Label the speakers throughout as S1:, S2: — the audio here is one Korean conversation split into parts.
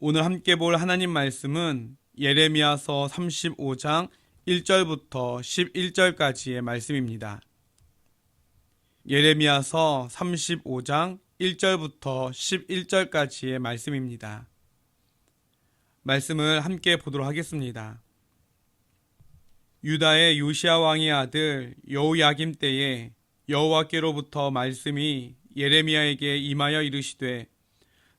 S1: 오늘 함께 볼 하나님 말씀은 예레미야서 35장 1절부터 11절까지의 말씀입니다. 예레미야서 35장 1절부터 11절까지의 말씀입니다. 말씀을 함께 보도록 하겠습니다. 유다의 요시야 왕의 아들 여호야김 때에 여호와께로부터 말씀이 예레미야에게 임하여 이르시되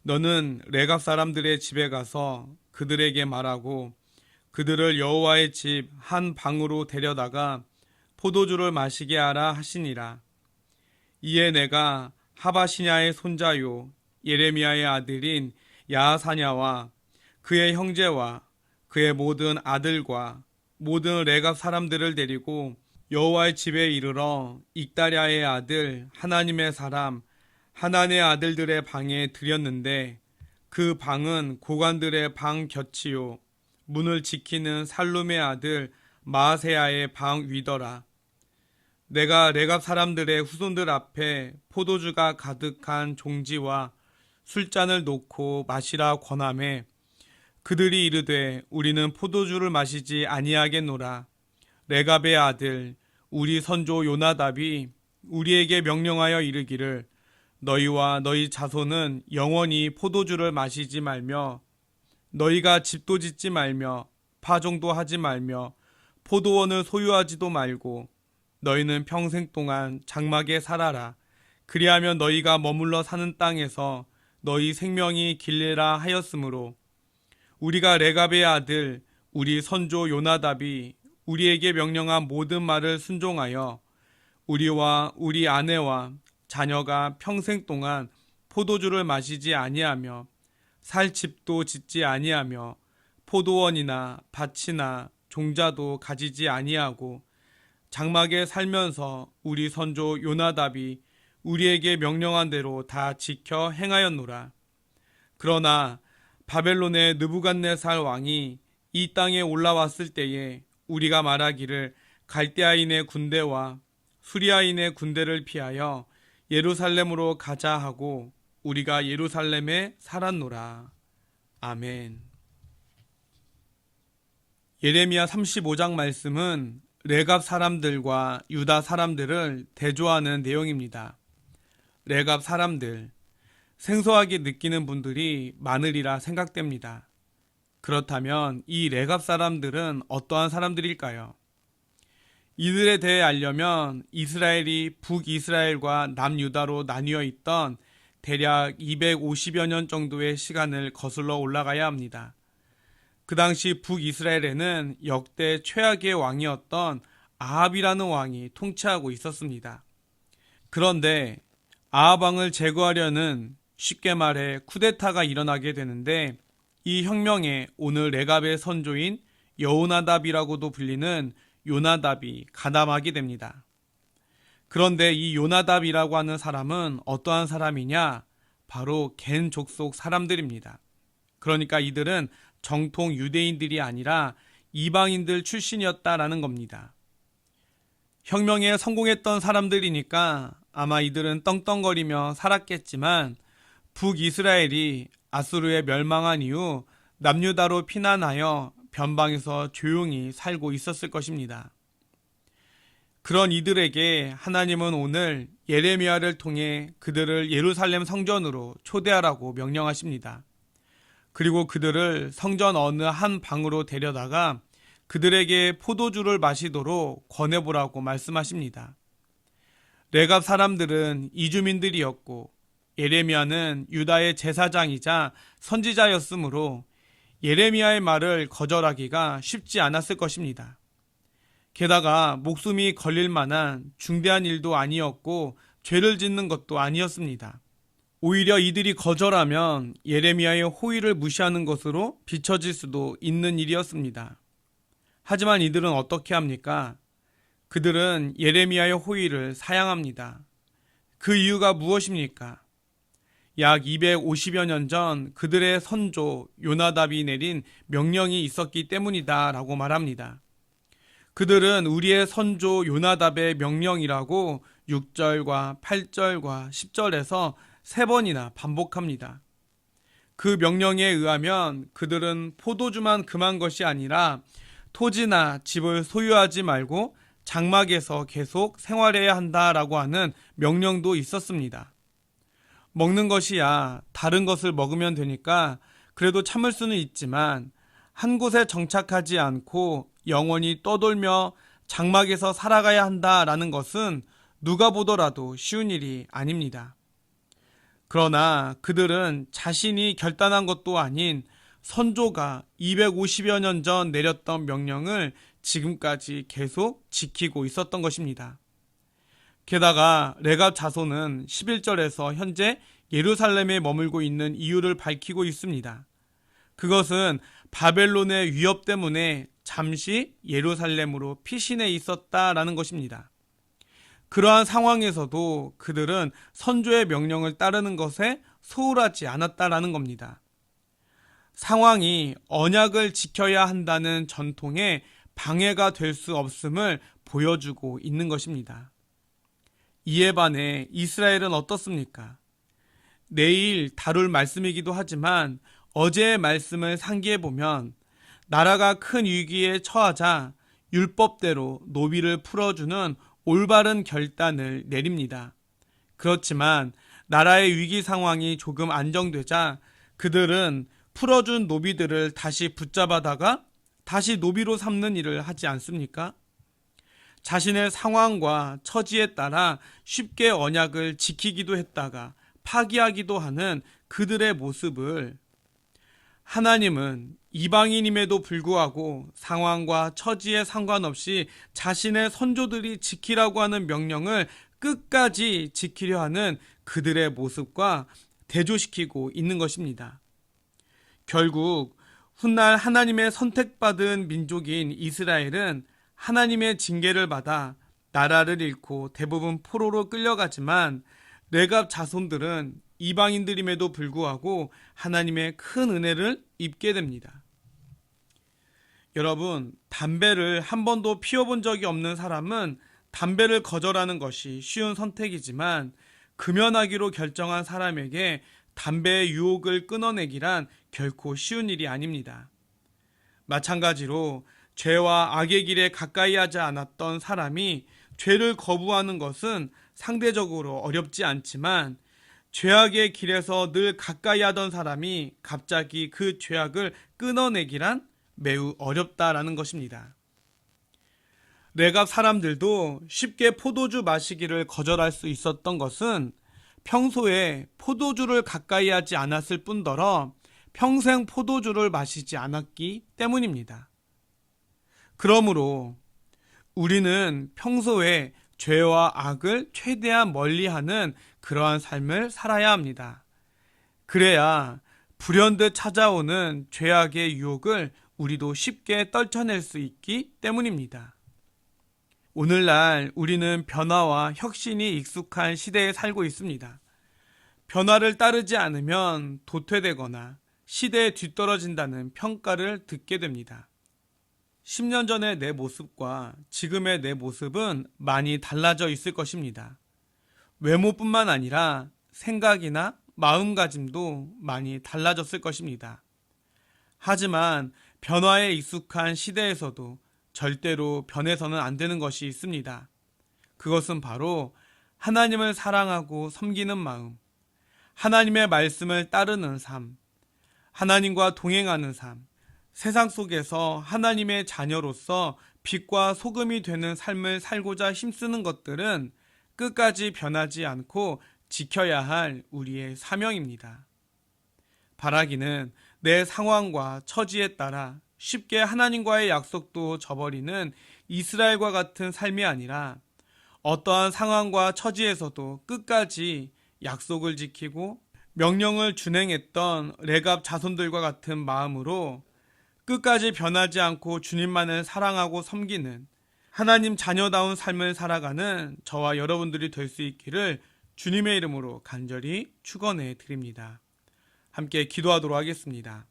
S1: 너는 레갑 사람들의 집에 가서 그들에게 말하고 그들을 여호와의 집 한 방으로 데려다가 포도주를 마시게 하라 하시니라. 이에 내가 하바시냐의 손자요 예레미야의 아들인 야하사냐와 그의 형제와 그의 모든 아들과 모든 레갑 사람들을 데리고 여호와의 집에 이르러 익다랴의 아들 하나님의 사람 하난의 아들들의 방에 들였는데 그 방은 고관들의 방 곁이요 문을 지키는 살룸의 아들 마아세야의 방 위더라. 내가 레갑 사람들의 후손들 앞에 포도주가 가득한 종지와 술잔을 놓고 마시라 권하매 그들이 이르되 우리는 포도주를 마시지 아니하겠노라. 레갑의 아들 우리 선조 요나답이 우리에게 명령하여 이르기를 너희와 너희 자손은 영원히 포도주를 마시지 말며 너희가 집도 짓지 말며 파종도 하지 말며 포도원을 소유하지도 말고 너희는 평생 동안 장막에 살아라. 그리하면 너희가 머물러 사는 땅에서 너희 생명이 길리라 하였으므로 우리가 레갑의 아들 우리 선조 요나답이 우리에게 명령한 모든 말을 순종하여 우리와 우리 아내와 자녀가 평생 동안 포도주를 마시지 아니하며 살 집도 짓지 아니하며 포도원이나 밭이나 종자도 가지지 아니하고 장막에 살면서 우리 선조 요나답이 우리에게 명령한 대로 다 지켜 행하였노라. 그러나 바벨론의 느부갓네살 왕이 이 땅에 올라왔을 때에 우리가 말하기를 갈대아인의 군대와 수리아인의 군대를 피하여 예루살렘으로 가자 하고 우리가 예루살렘에 살았노라. 아멘. 예레미야 35장 말씀은 레갑 사람들과 유다 사람들을 대조하는 내용입니다. 레갑 사람들, 생소하게 느끼는 분들이 많으리라 생각됩니다. 그렇다면 이 레갑 사람들은 어떠한 사람들일까요? 이들에 대해 알려면 이스라엘이 북이스라엘과 남유다로 나뉘어 있던 대략 250여 년 정도의 시간을 거슬러 올라가야 합니다. 그 당시 북이스라엘에는 역대 최악의 왕이었던 아합이라는 왕이 통치하고 있었습니다. 그런데 아합 왕을 제거하려는 쉽게 말해 쿠데타가 일어나게 되는데 이 혁명에 오늘 레갑의 선조인 여호나답이라고도 불리는 요나답이 가담하게 됩니다. 그런데 이 요나답이라고 하는 사람은 어떠한 사람이냐? 바로 겐 족속 사람들입니다. 그러니까 이들은 정통 유대인들이 아니라 이방인들 출신이었다라는 겁니다. 혁명에 성공했던 사람들이니까 아마 이들은 떵떵거리며 살았겠지만 북이스라엘이 아수르에 멸망한 이후 남유다로 피난하여 변방에서 조용히 살고 있었을 것입니다. 그런 이들에게 하나님은 오늘 예레미야를 통해 그들을 예루살렘 성전으로 초대하라고 명령하십니다. 그리고 그들을 성전 어느 한 방으로 데려다가 그들에게 포도주를 마시도록 권해보라고 말씀하십니다. 레갑 사람들은 이주민들이었고 예레미야는 유다의 제사장이자 선지자였으므로 예레미야의 말을 거절하기가 쉽지 않았을 것입니다. 게다가 목숨이 걸릴 만한 중대한 일도 아니었고 죄를 짓는 것도 아니었습니다. 오히려 이들이 거절하면 예레미야의 호의를 무시하는 것으로 비춰질 수도 있는 일이었습니다. 하지만 이들은 어떻게 합니까? 그들은 예레미야의 호의를 사양합니다. 그 이유가 무엇입니까? 약 250여 년 전 그들의 선조 요나답이 내린 명령이 있었기 때문이다 라고 말합니다. 그들은 우리의 선조 요나답의 명령이라고 6절과 8절과 10절에서 3번이나 반복합니다. 그 명령에 의하면 그들은 포도주만 금한 것이 아니라 토지나 집을 소유하지 말고 장막에서 계속 생활해야 한다라고 하는 명령도 있었습니다. 먹는 것이야 다른 것을 먹으면 되니까 그래도 참을 수는 있지만 한 곳에 정착하지 않고 영원히 떠돌며 장막에서 살아가야 한다라는 것은 누가 보더라도 쉬운 일이 아닙니다. 그러나 그들은 자신이 결단한 것도 아닌 선조가 250여 년 전 내렸던 명령을 지금까지 계속 지키고 있었던 것입니다. 게다가 레갑 자손은 11절에서 현재 예루살렘에 머물고 있는 이유를 밝히고 있습니다. 그것은 바벨론의 위협 때문에 잠시 예루살렘으로 피신해 있었다라는 것입니다. 그러한 상황에서도 그들은 선조의 명령을 따르는 것에 소홀하지 않았다라는 겁니다. 상황이 언약을 지켜야 한다는 전통에 방해가 될 수 없음을 보여주고 있는 것입니다. 이에 반해 이스라엘은 어떻습니까? 내일 다룰 말씀이기도 하지만 어제의 말씀을 상기해 보면 나라가 큰 위기에 처하자 율법대로 노비를 풀어주는 올바른 결단을 내립니다. 그렇지만 나라의 위기 상황이 조금 안정되자 그들은 풀어준 노비들을 다시 붙잡아다가 다시 노비로 삼는 일을 하지 않습니까? 자신의 상황과 처지에 따라 쉽게 언약을 지키기도 했다가 파기하기도 하는 그들의 모습을 하나님은 이방인임에도 불구하고 상황과 처지에 상관없이 자신의 선조들이 지키라고 하는 명령을 끝까지 지키려 하는 그들의 모습과 대조시키고 있는 것입니다. 결국 훗날 하나님의 선택받은 민족인 이스라엘은 하나님의 징계를 받아 나라를 잃고 대부분 포로로 끌려가지만 레갑 자손들은 이방인들임에도 불구하고 하나님의 큰 은혜를 입게 됩니다. 여러분, 담배를 한 번도 피워본 적이 없는 사람은 담배를 거절하는 것이 쉬운 선택이지만 금연하기로 결정한 사람에게 담배의 유혹을 끊어내기란 결코 쉬운 일이 아닙니다. 마찬가지로 죄와 악의 길에 가까이 하지 않았던 사람이 죄를 거부하는 것은 상대적으로 어렵지 않지만 죄악의 길에서 늘 가까이 하던 사람이 갑자기 그 죄악을 끊어내기란 매우 어렵다라는 것입니다. 레갑 사람들도 쉽게 포도주 마시기를 거절할 수 있었던 것은 평소에 포도주를 가까이 하지 않았을 뿐더러 평생 포도주를 마시지 않았기 때문입니다. 그러므로 우리는 평소에 죄와 악을 최대한 멀리하는 그러한 삶을 살아야 합니다. 그래야 불현듯 찾아오는 죄악의 유혹을 우리도 쉽게 떨쳐낼 수 있기 때문입니다. 오늘날 우리는 변화와 혁신이 익숙한 시대에 살고 있습니다. 변화를 따르지 않으면 도태되거나 시대에 뒤떨어진다는 평가를 듣게 됩니다. 10년 전의 내 모습과 지금의 내 모습은 많이 달라져 있을 것입니다. 외모뿐만 아니라 생각이나 마음가짐도 많이 달라졌을 것입니다. 하지만 변화에 익숙한 시대에서도 절대로 변해서는 안 되는 것이 있습니다. 그것은 바로 하나님을 사랑하고 섬기는 마음, 하나님의 말씀을 따르는 삶, 하나님과 동행하는 삶, 세상 속에서 하나님의 자녀로서 빛과 소금이 되는 삶을 살고자 힘쓰는 것들은 끝까지 변하지 않고 지켜야 할 우리의 사명입니다. 바라기는 내 상황과 처지에 따라 쉽게 하나님과의 약속도 저버리는 이스라엘과 같은 삶이 아니라 어떠한 상황과 처지에서도 끝까지 약속을 지키고 명령을 준행했던 레갑 자손들과 같은 마음으로 끝까지 변하지 않고 주님만을 사랑하고 섬기는 하나님 자녀다운 삶을 살아가는 저와 여러분들이 될 수 있기를 주님의 이름으로 간절히 축원해 드립니다. 함께 기도하도록 하겠습니다.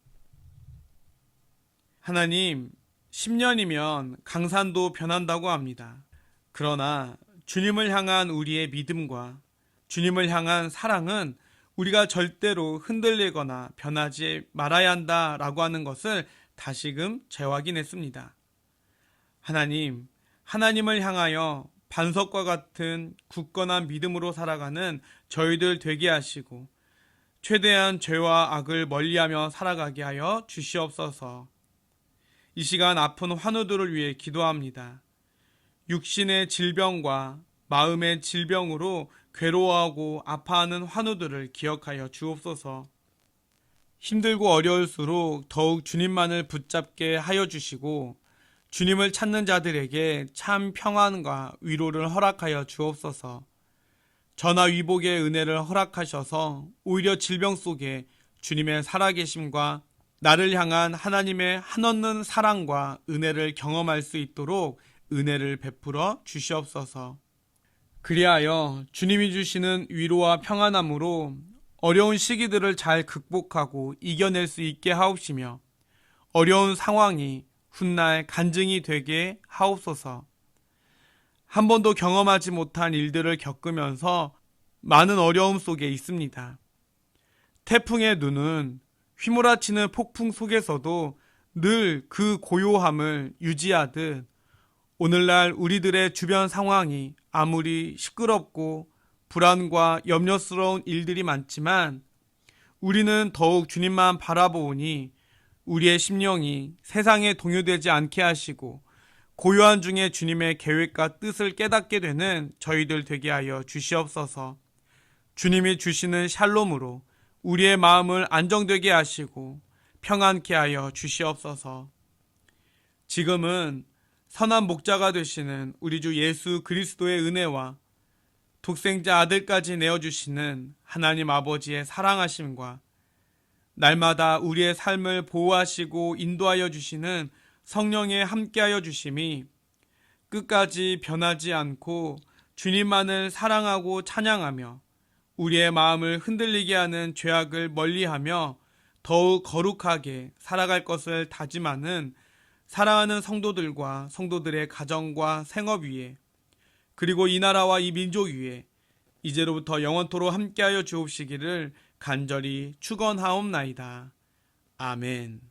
S1: 하나님, 10년이면 강산도 변한다고 합니다. 그러나 주님을 향한 우리의 믿음과 주님을 향한 사랑은 우리가 절대로 흔들리거나 변하지 말아야 한다라고 하는 것을 다시금 재확인했습니다. 하나님을 향하여 반석과 같은 굳건한 믿음으로 살아가는 저희들 되게 하시고 최대한 죄와 악을 멀리하며 살아가게 하여 주시옵소서. 이 시간 아픈 환우들을 위해 기도합니다. 육신의 질병과 마음의 질병으로 괴로워하고 아파하는 환우들을 기억하여 주옵소서. 힘들고 어려울수록 더욱 주님만을 붙잡게 하여 주시고 주님을 찾는 자들에게 참 평안과 위로를 허락하여 주옵소서. 전화위복의 은혜를 허락하셔서 오히려 질병 속에 주님의 살아계심과 나를 향한 하나님의 한없는 사랑과 은혜를 경험할 수 있도록 은혜를 베풀어 주시옵소서. 그리하여 주님이 주시는 위로와 평안함으로 어려운 시기들을 잘 극복하고 이겨낼 수 있게 하옵시며 어려운 상황이 훗날 간증이 되게 하옵소서. 한 번도 경험하지 못한 일들을 겪으면서 많은 어려움 속에 있습니다. 태풍의 눈은 휘몰아치는 폭풍 속에서도 늘 그 고요함을 유지하듯 오늘날 우리들의 주변 상황이 아무리 시끄럽고 불안과 염려스러운 일들이 많지만 우리는 더욱 주님만 바라보니 우리의 심령이 세상에 동요되지 않게 하시고 고요한 중에 주님의 계획과 뜻을 깨닫게 되는 저희들 되게 하여 주시옵소서. 주님이 주시는 샬롬으로 우리의 마음을 안정되게 하시고 평안케 하여 주시옵소서. 지금은 선한 목자가 되시는 우리 주 예수 그리스도의 은혜와 독생자 아들까지 내어주시는 하나님 아버지의 사랑하심과 날마다 우리의 삶을 보호하시고 인도하여 주시는 성령의 함께하여 주심이 끝까지 변하지 않고 주님만을 사랑하고 찬양하며 우리의 마음을 흔들리게 하는 죄악을 멀리하며 더욱 거룩하게 살아갈 것을 다짐하는 사랑하는 성도들과 성도들의 가정과 생업 위에 그리고 이 나라와 이 민족 위에 이제로부터 영원토록 함께하여 주옵시기를 간절히 축원하옵나이다. 아멘.